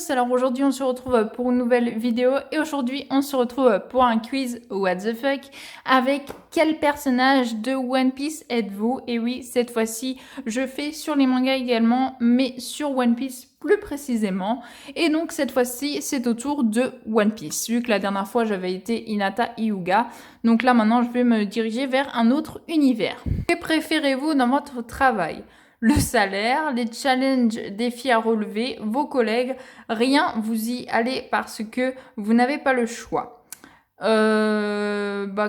tous, alors aujourd'hui on se retrouve pour une nouvelle vidéo et aujourd'hui on se retrouve pour un quiz What the fuck avec quel personnage de One Piece êtes-vous? Et oui, cette fois-ci je fais sur les mangas également mais sur One Piece plus précisément et donc cette fois-ci c'est au tour de One Piece vu que la dernière fois j'avais été Hinata Hyuga, donc là maintenant je vais me diriger vers un autre univers. Que préférez-vous dans votre travail? Le salaire, les challenges, défis à relever, vos collègues, rien, vous y allez parce que vous n'avez pas le choix.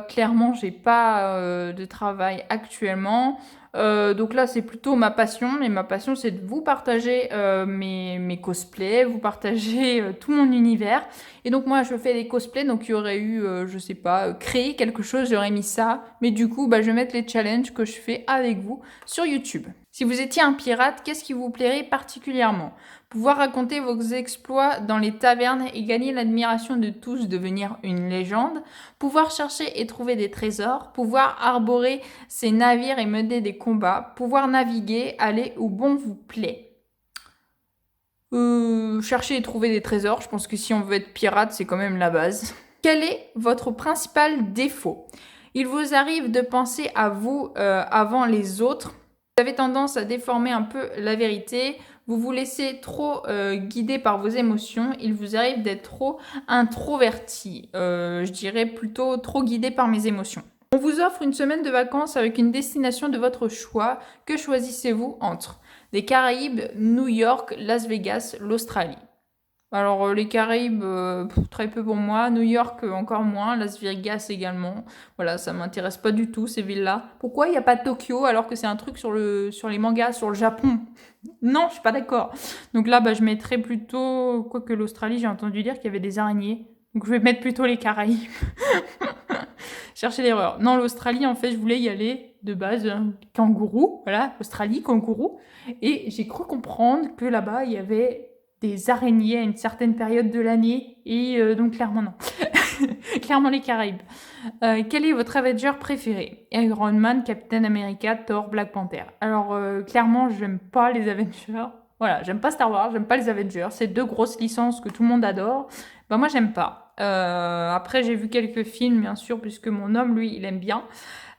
Clairement, j'ai pas de travail actuellement. Donc là, c'est plutôt ma passion. Mais ma passion, c'est de vous partager mes cosplays, vous partager tout mon univers. Et donc moi, je fais des cosplays. Donc il y aurait eu, je sais pas, créer quelque chose, j'aurais mis ça. Mais du coup, je vais mettre les challenges que je fais avec vous sur YouTube. Si vous étiez un pirate, qu'est-ce qui vous plairait particulièrement? Pouvoir raconter vos exploits dans les tavernes et gagner l'admiration de tous, devenir une légende. Pouvoir chercher et trouver des trésors. Pouvoir arborer ses navires et mener des combats. Pouvoir naviguer, aller où bon vous plaît. Chercher et trouver des trésors. Je pense que si on veut être pirate, c'est quand même la base. Quel est votre principal défaut? Il vous arrive de penser à vous avant les autres. Vous avez tendance à déformer un peu la vérité, vous vous laissez trop guider par vos émotions, il vous arrive d'être trop introverti, je dirais plutôt trop guidé par mes émotions. On vous offre une semaine de vacances avec une destination de votre choix, que choisissez-vous entre les Caraïbes, New York, Las Vegas, l'Australie? Alors, les Caraïbes, très peu pour moi. New York, encore moins. Las Vegas également. Voilà, ça m'intéresse pas du tout, ces villes-là. Pourquoi il n'y a pas Tokyo alors que c'est un truc sur les mangas, sur le Japon? Non, je suis pas d'accord. Donc là, je mettrais plutôt... Quoique l'Australie, j'ai entendu dire qu'il y avait des araignées. Donc je vais mettre plutôt les Caraïbes. Chercher l'erreur. Non, l'Australie, en fait, je voulais y aller de base. Kangourou, voilà, Australie, kangourou. Et j'ai cru comprendre que là-bas, il y avait des araignées à une certaine période de l'année et donc clairement non. Clairement les Caraïbes. Quel est votre Avenger préféré? Iron Man, Captain America, Thor, Black Panther. Alors clairement j'aime pas les Avengers. Voilà, j'aime pas Star Wars, j'aime pas les Avengers. C'est deux grosses licences que tout le monde adore. Moi j'aime pas. Après j'ai vu quelques films bien sûr puisque mon homme lui il aime bien.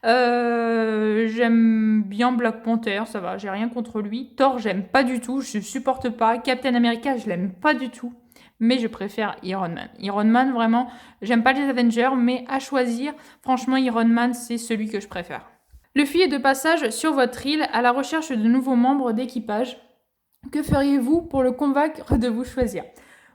J'aime bien Black Panther, ça va, j'ai rien contre lui. Thor, j'aime pas du tout, je supporte pas. Captain America, je l'aime pas du tout, mais je préfère Iron Man. Iron Man, vraiment, j'aime pas les Avengers, mais à choisir, franchement, Iron Man, c'est celui que je préfère. Luffy est de passage sur votre île à la recherche de nouveaux membres d'équipage. Que feriez-vous pour le convaincre de vous choisir?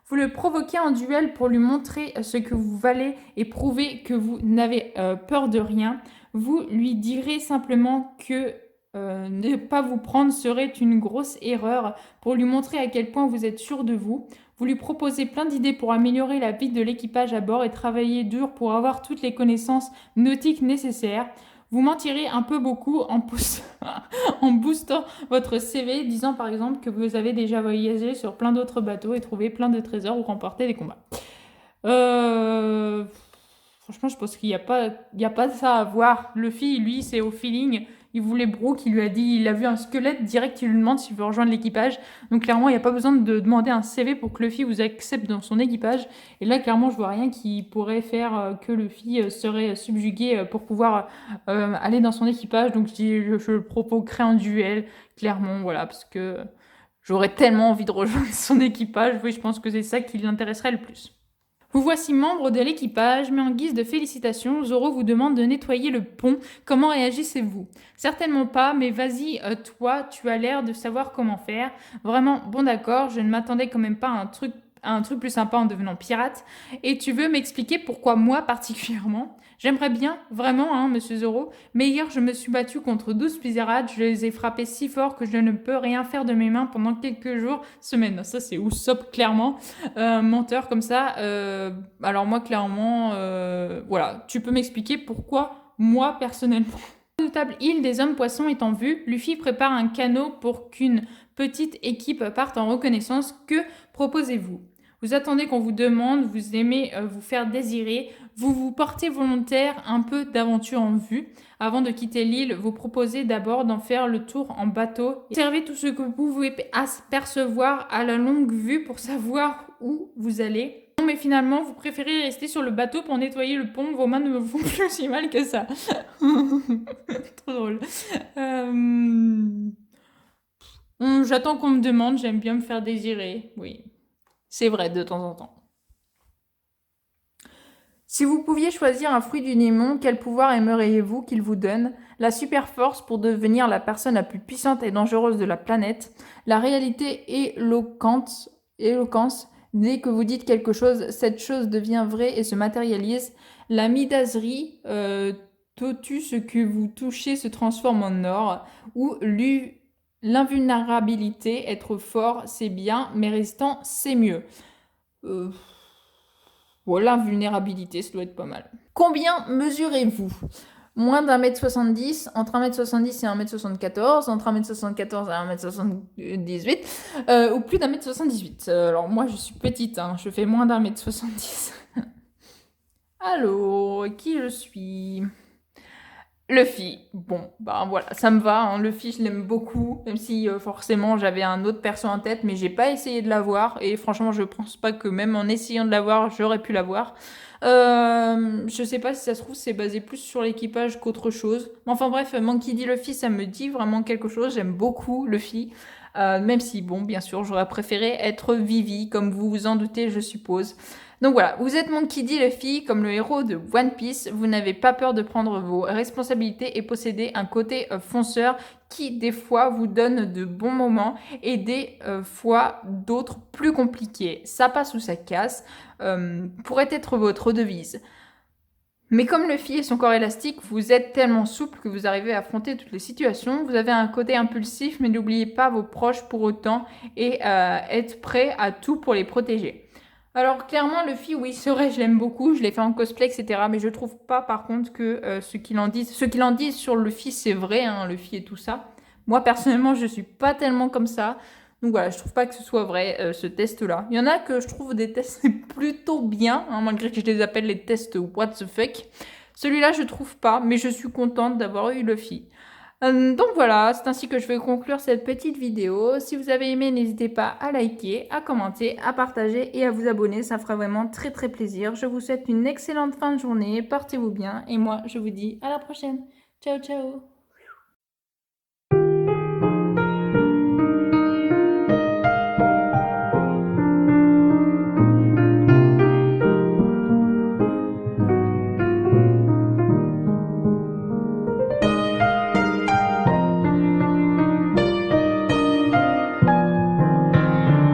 Vous le provoquez en duel pour lui montrer ce que vous valez et prouver que vous n'avez peur de rien. Vous lui direz simplement que ne pas vous prendre serait une grosse erreur pour lui montrer à quel point vous êtes sûr de vous. Vous lui proposez plein d'idées pour améliorer la vie de l'équipage à bord et travailler dur pour avoir toutes les connaissances nautiques nécessaires. Vous mentirez un peu beaucoup en boostant votre CV, disant par exemple que vous avez déjà voyagé sur plein d'autres bateaux et trouvé plein de trésors ou remporté des combats. Franchement, je pense qu'il n'y a pas de ça à voir. Luffy, lui, c'est au feeling. Il voulait Brook, il lui a dit, il a vu un squelette, direct, il lui demande s'il veut rejoindre l'équipage. Donc clairement, il n'y a pas besoin de demander un CV pour que Luffy vous accepte dans son équipage. Et là, clairement, je vois rien qui pourrait faire que Luffy serait subjugué pour pouvoir aller dans son équipage. Donc je le provoquerai en duel, clairement, voilà, parce que j'aurais tellement envie de rejoindre son équipage. Oui, je pense que c'est ça qui l'intéresserait le plus. Vous voici membre de l'équipage, mais en guise de félicitations, Zoro vous demande de nettoyer le pont. Comment réagissez-vous? Certainement pas, mais vas-y, toi, tu as l'air de savoir comment faire. Vraiment, bon d'accord, je ne m'attendais quand même pas à un truc plus sympa en devenant pirate. Et tu veux m'expliquer pourquoi moi particulièrement? J'aimerais bien, vraiment, hein, monsieur Zoro, mais hier je me suis battu contre 12 pirates, je les ai frappés si fort que je ne peux rien faire de mes mains pendant quelques jours, semaines. Ça c'est Usopp, clairement. Menteur comme ça. Alors moi, clairement, voilà, tu peux m'expliquer pourquoi moi, personnellement. La redoutable île des hommes poissons est en vue, Luffy prépare un canot pour qu'une petite équipe parte en reconnaissance. Que proposez-vous? Vous attendez qu'on vous demande, vous aimez vous faire désirer, vous vous portez volontaire, un peu d'aventure en vue. Avant de quitter l'île, vous proposez d'abord d'en faire le tour en bateau. Observez tout ce que vous pouvez percevoir à la longue vue pour savoir où vous allez. Non, mais finalement, vous préférez rester sur le bateau pour nettoyer le pont. Vos mains ne me font plus si mal que ça. Trop drôle. J'attends qu'on me demande, j'aime bien me faire désirer. Oui, c'est vrai de temps en temps. Si vous pouviez choisir un fruit du Némon, quel pouvoir aimeriez-vous qu'il vous donne? La super force pour devenir la personne la plus puissante et dangereuse de la planète. La réalité éloquence. Dès que vous dites quelque chose, cette chose devient vraie et se matérialise. La midaserie, tout ce que vous touchez se transforme en or. Ou l'invulnérabilité, être fort, c'est bien, mais restant, c'est mieux. Voilà, l'invulnérabilité, ça doit être pas mal. Combien mesurez-vous? Moins d'1m70, entre 1m70 et 1m74, entre 1m74 et 1m78, ou plus d'1m78. Alors moi, je suis petite, hein, je fais moins d'1m70. Allô, qui je suis? Luffy, bon, bah voilà, ça me va, hein. Luffy, je l'aime beaucoup, même si forcément j'avais un autre perso en tête, mais j'ai pas essayé de l'avoir, et franchement, je pense pas que même en essayant de l'avoir, j'aurais pu l'avoir. Je sais pas si ça se trouve, c'est basé plus sur l'équipage qu'autre chose. Mais enfin bref, Monkey D. Luffy, ça me dit vraiment quelque chose, j'aime beaucoup Luffy. Même si, bon, bien sûr, j'aurais préféré être Vivi, comme vous vous en doutez, je suppose. Donc voilà, vous êtes Monkey D. Luffy, comme le héros de One Piece, vous n'avez pas peur de prendre vos responsabilités et posséder un côté fonceur qui, des fois, vous donne de bons moments et des fois d'autres plus compliqués. Ça passe ou ça casse, pourrait être votre devise. Mais comme Luffy et son corps élastique, vous êtes tellement souple que vous arrivez à affronter toutes les situations. Vous avez un côté impulsif, mais n'oubliez pas vos proches pour autant et être prêt à tout pour les protéger. Alors clairement, Luffy, oui, c'est vrai, je l'aime beaucoup, je l'ai fait en cosplay, etc. Mais je trouve pas, par contre, que ce qu'il en dit sur Luffy, c'est vrai, hein, Luffy et tout ça. Moi, personnellement, je suis pas tellement comme ça. Donc voilà, je trouve pas que ce soit vrai, ce test-là. Il y en a que je trouve des tests plutôt bien, hein, malgré que je les appelle les tests what the fuck. Celui-là, je trouve pas, mais je suis contente d'avoir eu Luffy. Donc voilà, c'est ainsi que je vais conclure cette petite vidéo. Si vous avez aimé, n'hésitez pas à liker, à commenter, à partager et à vous abonner. Ça fera vraiment très très plaisir. Je vous souhaite une excellente fin de journée. Portez-vous bien et moi, je vous dis à la prochaine. Ciao ciao.